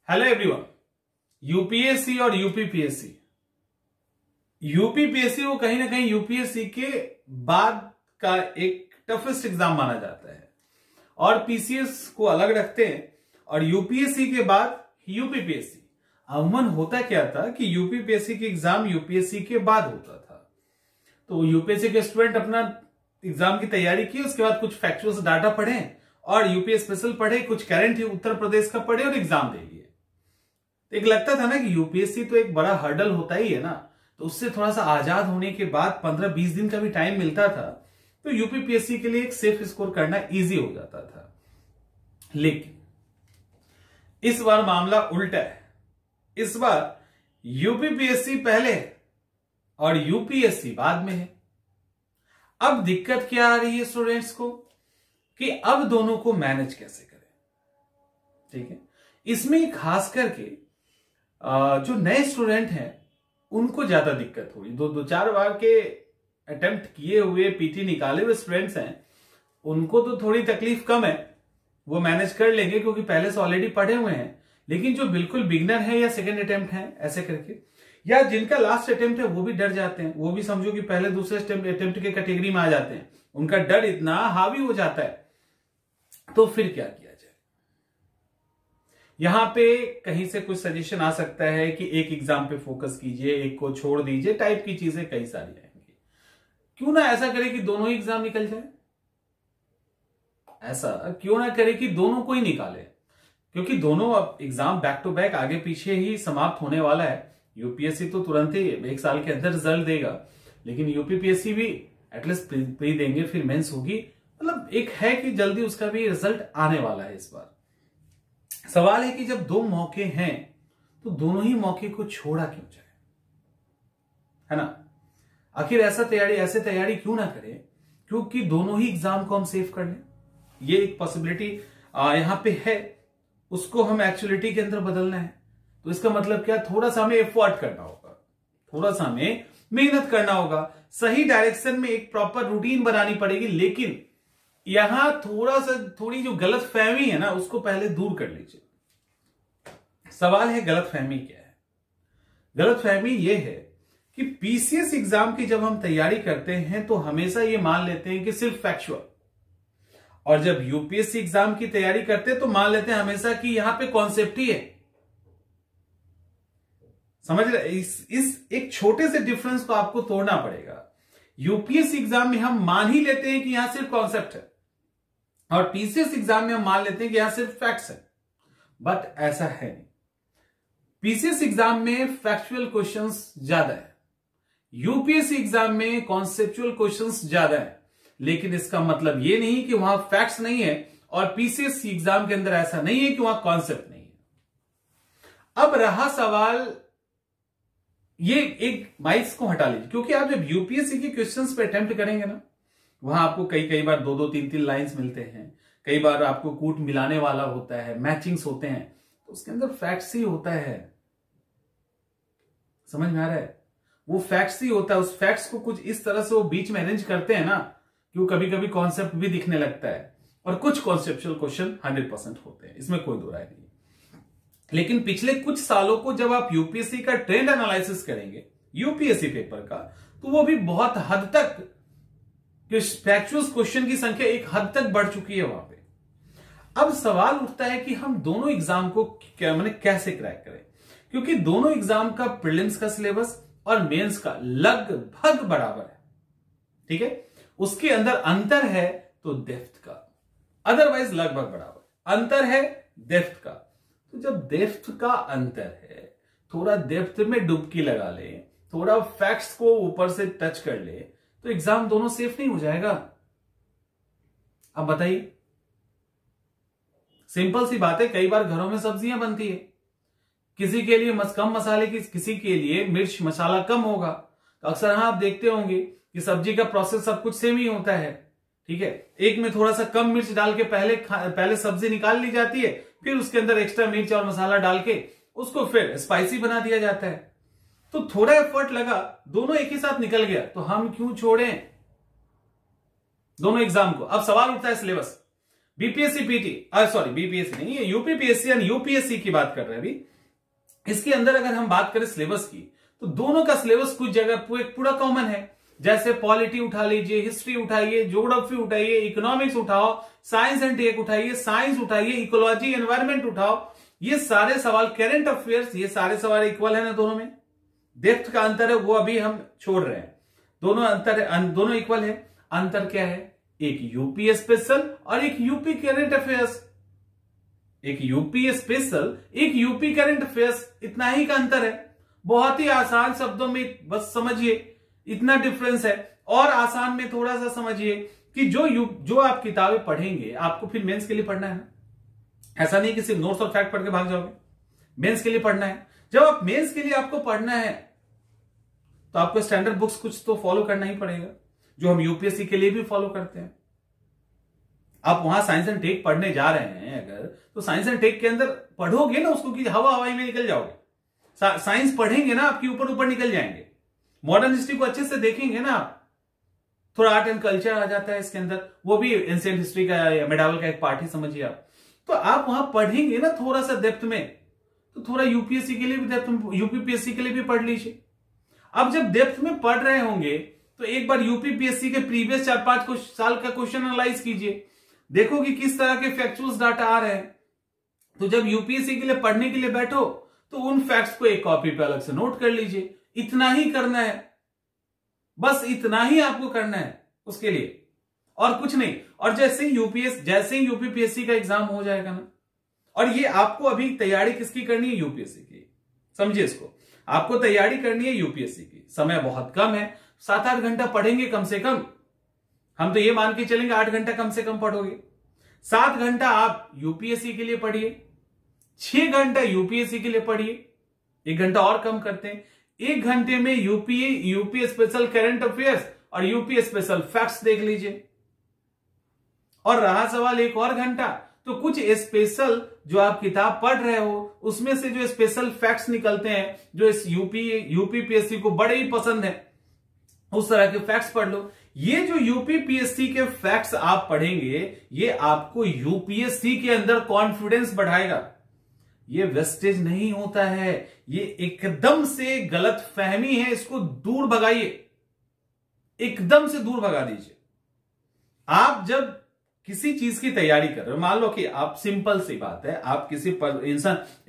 Hello everyone. UPSC और UPPSC UPPSC को कहीं ना कहीं यूपीएससी के बाद का एक टफेस्ट एग्जाम माना जाता है और पीसीएस को अलग रखते हैं और यूपीएससी के बाद यूपीपीएससी। अमूमन होता क्या था कि यूपीपीएससी की एग्जाम यूपीएससी के बाद होता था। तो यूपीएससी के स्टूडेंट अपना एग्जाम की तैयारी की, उसके बाद कुछ फैक्चुअल डाटा पढ़े और यूपीएस स्पेशल पढ़े, कुछ करंट उत्तर प्रदेश का पढ़े और एग्जाम दे लिए। एक लगता था ना कि यूपीएससी तो एक बड़ा हर्डल होता ही है ना, तो उससे थोड़ा सा आजाद होने के बाद 15-20 दिन का भी टाइम मिलता था, तो यूपीपीएससी के लिए एक सेफ स्कोर करना इजी हो जाता था। लेकिन इस बार मामला उल्टा है। इस बार यूपीपीएससी पहले है और यूपीएससी बाद में है। अब दिक्कत क्या आ रही है स्टूडेंट्स को कि अब दोनों को मैनेज कैसे करें। ठीक है, इसमें खास करके जो नए स्टूडेंट हैं उनको ज्यादा दिक्कत हुई। दो चार बार के अटेम्प्ट किए हुए, पीटी निकाले हुए स्टूडेंट्स हैं, उनको तो थोड़ी तकलीफ कम है, वो मैनेज कर लेंगे क्योंकि पहले से ऑलरेडी पढ़े हुए हैं। लेकिन जो बिल्कुल बिगनर है या सेकंड अटेम्प्ट है ऐसे करके, या जिनका लास्ट अटेम्प्ट है वो भी डर जाते हैं, वो भी समझो कि पहले दूसरे अटेम्प्ट के कैटेगरी में आ जाते हैं, उनका डर इतना हावी हो जाता है। तो फिर क्या किया जाए? यहां पे कहीं से कुछ सजेशन आ सकता है कि एक एग्जाम पे फोकस कीजिए, एक को छोड़ दीजिए, टाइप की चीजें कई सारी आएंगी। क्यों ना ऐसा करे कि दोनों ही एग्जाम निकल जाए? ऐसा क्यों ना करे कि दोनों को ही निकाले, क्योंकि दोनों अब एग्जाम बैक टू बैक आगे पीछे ही समाप्त होने वाला है। यूपीएससी तो तुरंत ही 1 साल के अंदर रिजल्ट देगा, लेकिन यूपीपीएससी भी एटलीस्ट प्री देंगे, फिर मेंस होगी। मतलब एक है कि जल्दी उसका भी रिजल्ट आने वाला है। इस बार सवाल है कि जब दो मौके हैं तो दोनों ही मौके को छोड़ा क्यों जाए, है ना? आखिर ऐसे तैयारी क्यों ना करें, क्योंकि दोनों ही एग्जाम को हम सेव कर लें। ये एक पॉसिबिलिटी यहां पे है, उसको हम एक्चुअलिटी के अंदर बदलना है। तो इसका मतलब क्या? थोड़ा सा हमें एफर्ट करना होगा, थोड़ा सा हमें मेहनत करना होगा, सही डायरेक्शन में एक प्रॉपर रूटीन बनानी पड़ेगी। लेकिन यहां थोड़ी जो गलत फहमी है ना, उसको पहले दूर कर लीजिए। सवाल है गलत फहमी क्या है? गलत फहमी यह है कि पीसीएस एग्जाम की जब हम तैयारी करते हैं तो हमेशा ये मान लेते हैं कि सिर्फ फैक्चुअल, और जब यूपीएससी एग्जाम की तैयारी करते हैं तो मान लेते हैं हमेशा कि यहां पे कॉन्सेप्ट ही है। समझ रहे? इस एक छोटे से डिफरेंस को आपको तोड़ना पड़ेगा। यूपीएससी एग्जाम में हम मान ही लेते हैं कि यहां सिर्फ कॉन्सेप्ट है, और पीसीएस एग्जाम में हम मान लेते हैं कि यहां सिर्फ फैक्ट्स है। बट ऐसा है नहीं। पीसीएस एग्जाम में फैक्चुअल क्वेश्चंस ज्यादा है, यूपीएससी एग्जाम में कॉन्सेप्चुअल क्वेश्चंस ज्यादा है। लेकिन इसका मतलब यह नहीं कि वहां फैक्ट्स नहीं है, और पीसीएस एग्जाम के अंदर ऐसा नहीं है कि वहां कॉन्सेप्ट नहीं है। अब रहा सवाल, ये एक माइक्स को हटा लीजिए, क्योंकि आप जब यूपीएससी के क्वेश्चंस पे अटेम्प्ट करेंगे ना, वहां आपको कई बार 2-2, 3-3 लाइंस मिलते हैं, कई बार आपको कूट मिलाने वाला होता है, मैचिंग्स होते हैं, तो उसके अंदर फैक्ट्स ही होता है। समझ में आ रहा है? वो फैक्ट्स ही होता है। उस फैक्ट्स को कुछ इस तरह से वो बीच में अरेंज करते हैं ना कि वो कभी कभी कॉन्सेप्ट भी दिखने लगता है, और कुछ कॉन्सेप्चुअल क्वेश्चन 100% होते हैं, इसमें कोई दो राय नहीं। लेकिन पिछले कुछ सालों को जब आप यूपीएससी का ट्रेंड एनालिसिस करेंगे यूपीएससी पेपर का, तो वो भी बहुत हद तक फैक्चुअल क्वेश्चन की संख्या एक हद तक बढ़ चुकी है वहां पे। अब सवाल उठता है कि हम दोनों एग्जाम को कैसे क्रैक करें, क्योंकि दोनों एग्जाम का प्रीलिम्स का सिलेबस और मेंस का लगभग बराबर है। ठीक है, उसके अंदर अंतर है तो डेप्थ का, अदरवाइज लगभग बराबर। अंतर है डेप्थ का, तो जब डेप्थ का अंतर है, थोड़ा डेप्थ में डुबकी लगा ले, थोड़ा फैक्ट्स को ऊपर से टच कर ले, तो एग्जाम दोनों सेफ नहीं हो जाएगा? अब बताइए, सिंपल सी बात है। कई बार घरों में सब्जियां बनती है, किसी के लिए कम मसाले की, किसी के लिए मिर्च मसाला कम होगा। तो अक्सर आप देखते होंगे कि सब्जी का प्रोसेस सब कुछ सेम ही होता है। ठीक है, एक में थोड़ा सा कम मिर्च डाल के पहले सब्जी निकाल ली जाती है, फिर उसके अंदर एक्स्ट्रा मिर्च और मसाला डाल के उसको फिर स्पाइसी बना दिया जाता है। तो थोड़ा एफर्ट लगा, दोनों एक ही साथ निकल गया, तो हम क्यों छोड़ें दोनों एग्जाम को? अब सवाल उठता है syllabus. BPSC PT, sorry BPSC नहीं, ये यूपीपीएससी एंड यूपीएससी की बात कर रहे हैं अभी। इसके अंदर अगर हम बात करें सिलेबस की, तो दोनों का सिलेबस कुछ जगह पूरा कॉमन है। जैसे पॉलिटी उठा लीजिए, हिस्ट्री उठाइए, ज्योग्राफी उठाइए, इकोनॉमिक्स उठाओ, साइंस एंड टेक उठाइए, साइंस उठाइए, इकोलॉजी एनवायरमेंट उठाओ, ये सारे सवाल, करंट अफेयर्स, ये सारे सवाल इक्वल है ना दोनों में। डेप्थ का अंतर है वो अभी हम छोड़ रहे हैं, दोनों इक्वल है। अंतर क्या है? एक यूपी स्पेशल और एक यूपी करंट अफेयर्स। एक यूपी स्पेशल, एक यूपी करंट अफेयर्स, इतना ही का अंतर है। बहुत ही आसान शब्दों में बस समझिए, इतना डिफरेंस है। और आसान में थोड़ा सा समझिए कि जो आप किताबें पढ़ेंगे, आपको फिर मेंस के लिए पढ़ना है ना। ऐसा नहीं कि सिर्फ नोट्स और फैक्ट पढ़ के भाग जाओगे, मेंस के लिए पढ़ना है। जब आप मेंस के लिए आपको पढ़ना है तो आपको स्टैंडर्ड बुक्स कुछ तो फॉलो करना ही पड़ेगा, जो हम यूपीएससी के लिए भी फॉलो करते हैं। आप वहां साइंस एंड टेक पढ़ने जा रहे हैं अगर, तो साइंस एंड टेक के अंदर पढ़ोगे ना उसको कि हवाई में निकल जाओगे। साइंस पढ़ेंगे ना, आपके ऊपर निकल जाएंगे। मॉडर्न हिस्ट्री को अच्छे से देखेंगे ना आप, थोड़ा आर्ट एंड कल्चर आ जाता है इसके अंदर, वो भी एंशिएंट हिस्ट्री का या मेडावल का एक पार्ट ही समझिए आप। तो आप वहां पढ़ेंगे ना थोड़ा सा डेप्थ में, तो थोड़ा यूपीएससी के लिए भी डेप्थ में, यूपीपीएससी के लिए भी पढ़ लीजिए। अब जब डेप्थ में पढ़ रहे होंगे तो एक बार यूपीपीएससी के प्रीवियस 4-5 साल का क्वेश्चन एनालाइज कीजिए, देखो कि किस तरह के फैक्चुअल्स डाटा आ रहे हैं। तो जब यूपीएससी के लिए पढ़ने के लिए बैठो तो उन फैक्ट्स को एक कॉपी पे अलग से नोट कर लीजिए। इतना ही करना है, बस इतना ही आपको करना है उसके लिए, और कुछ नहीं। और जैसे ही यूपीपीएससी का एग्जाम हो जाएगा ना, और ये आपको अभी तैयारी किसकी करनी है? यूपीएससी की। समझिए इसको, आपको तैयारी करनी है यूपीएससी की। समय बहुत कम है, 7-8 घंटा पढ़ेंगे कम से कम। हम तो ये मान के चलेंगे 8 घंटा कम से कम पढ़ोगे। 7 घंटा आप यूपीएससी के लिए पढ़िए, 6 घंटा यूपीएससी के लिए पढ़िए, 1 घंटा और कम करते हैं। 1 घंटे में यूपी स्पेशल करंट अफेयर्स और यूपी स्पेशल फैक्ट्स देख लीजिए। और रहा सवाल 1 और घंटा, तो कुछ स्पेशल जो आप किताब पढ़ रहे हो उसमें से जो स्पेशल फैक्ट्स निकलते हैं, जो इस यूपीपीएससी को बड़े ही पसंद है, उस तरह के फैक्ट्स पढ़ लो। ये जो यूपीपीएससी के फैक्ट्स आप पढ़ेंगे, ये आपको यूपीएससी के अंदर कॉन्फिडेंस बढ़ाएगा। ये वेस्टेज नहीं होता है, ये एकदम से गलत फहमी है, इसको दूर भगाइए, एकदम से दूर भगा दीजिए। आप जब किसी चीज की तैयारी कर रहे हो, मान लो कि आप, सिंपल सी बात है, आप किसी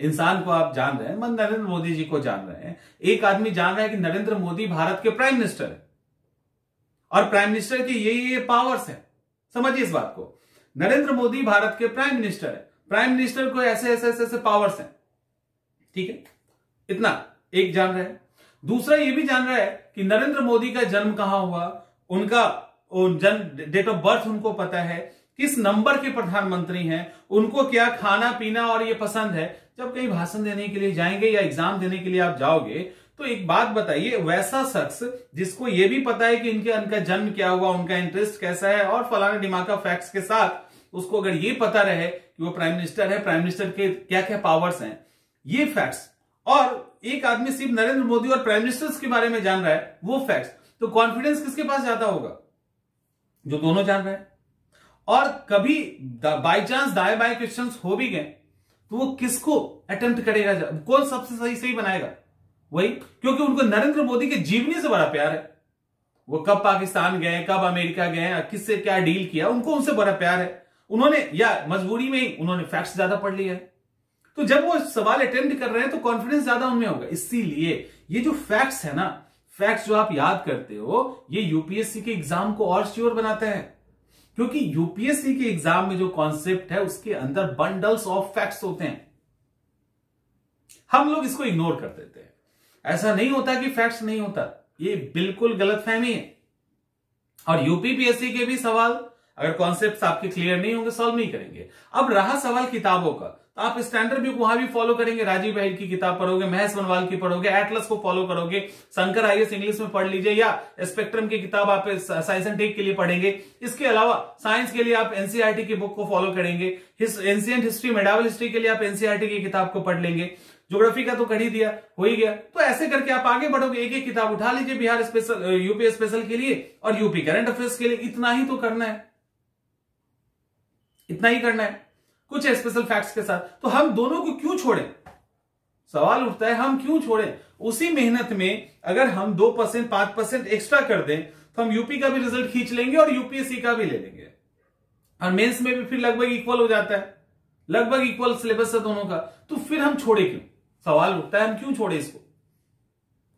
इंसान को आप जान रहे हैं, नरेंद्र मोदी जी को जान रहे हैं। एक आदमी जान रहा है कि नरेंद्र मोदी भारत के प्राइम मिनिस्टर है और प्राइम मिनिस्टर की ये पावर्स है। समझिए इस बात को, नरेंद्र मोदी भारत के प्राइम मिनिस्टर है, प्राइम मिनिस्टर को ऐसे पावर्स हैं, ठीक है, इतना एक जान रहा है। दूसरा ये भी जान रहा है कि नरेंद्र मोदी का जन्म कहां हुआ, उनका डेट ऑफ बर्थ उनको पता है, किस नंबर के प्रधानमंत्री हैं, उनको क्या खाना पीना और ये पसंद है। जब कहीं भाषण देने के लिए जाएंगे या एग्जाम देने के लिए आप जाओगे, तो एक बात बताइए, वैसा शख्स जिसको ये भी पता है कि उनका जन्म क्या हुआ, उनका इंटरेस्ट कैसा है और फलाना दिमागा फैक्ट्स के साथ, उसको अगर ये पता रहे कि वो प्राइम मिनिस्टर है, प्राइम मिनिस्टर के क्या क्या पावर्स हैं, ये फैक्ट्स, और एक आदमी सिर्फ नरेंद्र मोदी और प्राइम मिनिस्टर्स के बारे में जान रहा है, वो फैक्ट्स, तो कॉन्फिडेंस किसके पास ज्यादा होगा? जो दोनों जान रहे हैं। और कभी बाई चांस दाएं बाएं क्वेश्चंस हो भी गए तो वो किसको अटेम्प्ट करेगा, कौन सबसे सही बनाएगा? वही, क्योंकि उनको नरेंद्र मोदी के जीवनी से बड़ा प्यार है। वो कब पाकिस्तान गए, कब अमेरिका गए, किससे क्या डील किया, उनको उनसे बड़ा प्यार है। उन्होंने, या मजबूरी में ही उन्होंने फैक्ट्स ज्यादा पढ़ लिया है। तो जब वो सवाल अटेम्प्ट कर रहे हैं तो कॉन्फिडेंस ज्यादा उनमें होगा। इसीलिए ये जो फैक्ट्स है ना, फैक्ट्स जो आप याद करते हो, ये यूपीएससी के एग्जाम को और श्योर बनाता है। क्योंकि यूपीएससी के एग्जाम में जो कॉन्सेप्ट है उसके अंदर बंडल्स ऑफ फैक्ट्स होते हैं, हम लोग इसको इग्नोर कर देते हैं। ऐसा नहीं होता कि फैक्ट्स नहीं होता, ये बिल्कुल गलतफहमी है। और यूपीपीएससी के भी सवाल अगर कॉन्सेप्ट्स आपके क्लियर नहीं होंगे, सॉल्व नहीं करेंगे। अब रहा सवाल किताबों का, तो आप स्टैंडर्ड बुक वहां भी फॉलो करेंगे, राजीव बहेल की किताब पढ़ोगे, महेश बनवाल की पढ़ोगे, एटलस को फॉलो करोगे, शंकर आईएएस इंग्लिश में पढ़ लीजिए, या स्पेक्ट्रम की किताब आप साइंस एंड टेक के लिए पढ़ेंगे। इसके अलावा साइंस के लिए आप एनसीईआरटी की बुक को फॉलो करेंगे, एंशिएंट हिस्ट्री, मेडावल हिस्ट्री के लिए आप एनसीईआरटी की किताब को पढ़ लेंगे, ज्योग्राफी का तो कर ही दिया, हो ही गया। तो ऐसे करके आप आगे बढ़ोगे, एक एक किताब उठा लीजिए बिहार स्पेशल, यूपी स्पेशल के लिए और यूपी करंट अफेयर्स के लिए। इतना ही तो करना है, इतना ही करना है कुछ स्पेशल फैक्ट्स के साथ। तो हम दोनों को क्यों छोड़ें, सवाल उठता है हम क्यों छोड़ें। उसी मेहनत में अगर हम 2% 5% एक्स्ट्रा कर दें तो हम यूपी का भी रिजल्ट खींच लेंगे और यूपीएससी का भी ले लेंगे, और मेंस में भी फिर लगभग इक्वल हो जाता है, लगभग इक्वल सिलेबस है दोनों का। तो फिर हम छोड़े क्यों, सवाल उठता है हम क्यों छोड़े इसको।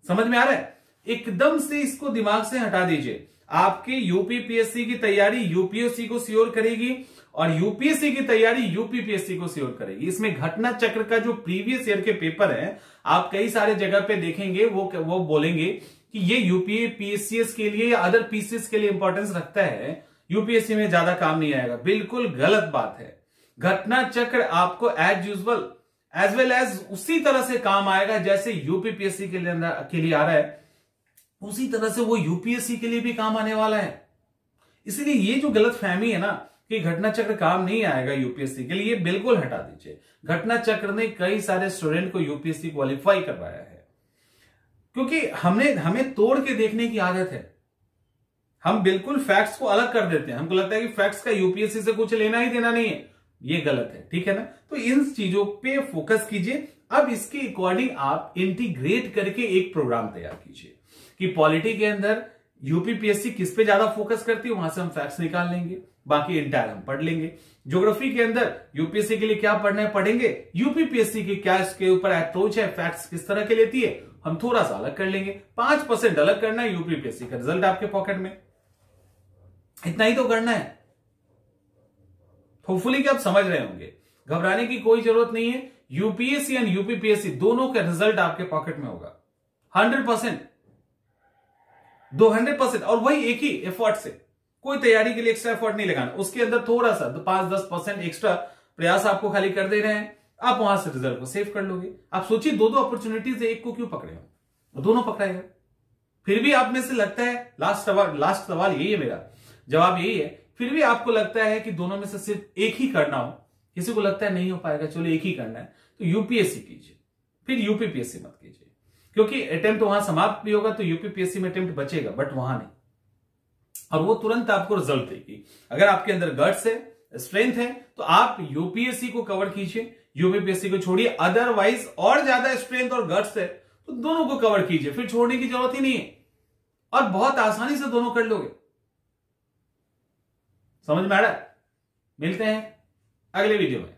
समझ में आ रहा है, एकदम से इसको दिमाग से हटा दीजिए। आपके यूपीपीएससी की तैयारी यूपीएससी को श्योर करेगी और यूपीएससी की तैयारी यूपीपीएससी को श्योर करेगी। इसमें घटना चक्र का जो प्रीवियस ईयर के पेपर है आप कई सारे जगह पे देखेंगे, वो बोलेंगे कि ये यूपीपीएससीएस के लिए या अदर पीसीएस के लिए इंपॉर्टेंस रखता है, यूपीएससी में ज्यादा काम नहीं आएगा। बिल्कुल गलत बात है। घटना चक्र आपको as usual as well as उसी तरह से काम आएगा जैसे यूपीपीएससी के लिए आ रहा है, उसी तरह से वो यूपीएससी के लिए भी काम आने वाला है। इसलिए ये जो गलतफहमी है ना कि घटना चक्र काम नहीं आएगा यूपीएससी के लिए, बिल्कुल हटा दीजिए। घटना चक्र ने कई सारे स्टूडेंट को यूपीएससी क्वालिफाई करवाया है, क्योंकि हमें तोड़ के देखने की आदत है। हम बिल्कुल फैक्ट्स को अलग कर देते हैं, हमको लगता है कि फैक्ट्स का यूपीएससी से कुछ लेना ही देना नहीं है, ये गलत है, ठीक है ना। तो इन चीजों पे फोकस कीजिए। अब इसके अकॉर्डिंग आप इंटीग्रेट करके एक प्रोग्राम तैयार कीजिए कि पॉलिटी के अंदर यूपीपीएससी किस पे ज्यादा फोकस करती है, वहां से हम फैक्ट्स निकाल लेंगे, बाकी इंटायर हम पढ़ लेंगे। ज्योग्राफी के अंदर यूपीएससी के लिए क्या पढ़ना है पढ़ेंगे, यूपीपीएससी की क्या इसके ऊपर अप्रोच है, फैक्ट्स किस तरह के लेती है, हम थोड़ा सा अलग कर लेंगे। 5% अलग करना है, यूपीपीएससी का रिजल्ट आपके पॉकेट में। इतना ही तो करना है। होपफुली कि आप समझ रहे होंगे, घबराने की कोई जरूरत नहीं है। यूपीएससी एंड यूपीपीएससी दोनों का रिजल्ट आपके पॉकेट में होगा 100%, 200%, और वही एक ही एफर्ट से। कोई तैयारी के लिए एक्स्ट्रा एफर्ट नहीं लगाना, उसके अंदर थोड़ा सा 5-10% एक्स्ट्रा प्रयास आपको खाली कर दे रहे हैं, आप वहां से रिजल्ट को सेव कर लोगे। आप सोचिए दो अपॉर्चुनिटीज, एक को क्यों पकड़े हो, दोनों पकड़ाएगा। फिर भी आप में से लगता है, लास्ट सवाल यही है, मेरा जवाब यही है, फिर भी आपको लगता है कि दोनों में से सिर्फ एक ही करना हो, किसी को लगता है नहीं हो पाएगा, चलो एक ही करना है, तो यूपीएससी कीजिए, फिर यूपीपीएससी मत कीजिए, क्योंकि अटेम्प्ट वहां समाप्त भी होगा तो यूपीपीएससी में अटेम्प्ट बचेगा, बट वहां नहीं, और वो तुरंत आपको रिजल्ट देगी। अगर आपके अंदर गट्स है, स्ट्रेंथ है, तो आप यूपीएससी को कवर कीजिए, यूपीपीएससी को छोड़िए। अदरवाइज और ज्यादा स्ट्रेंथ और गट्स है तो दोनों को कवर कीजिए, फिर छोड़ने की जरूरत ही नहीं है, और बहुत आसानी से दोनों कर लोगे। समझ में आ रहा है? मिलते हैं अगले वीडियो में।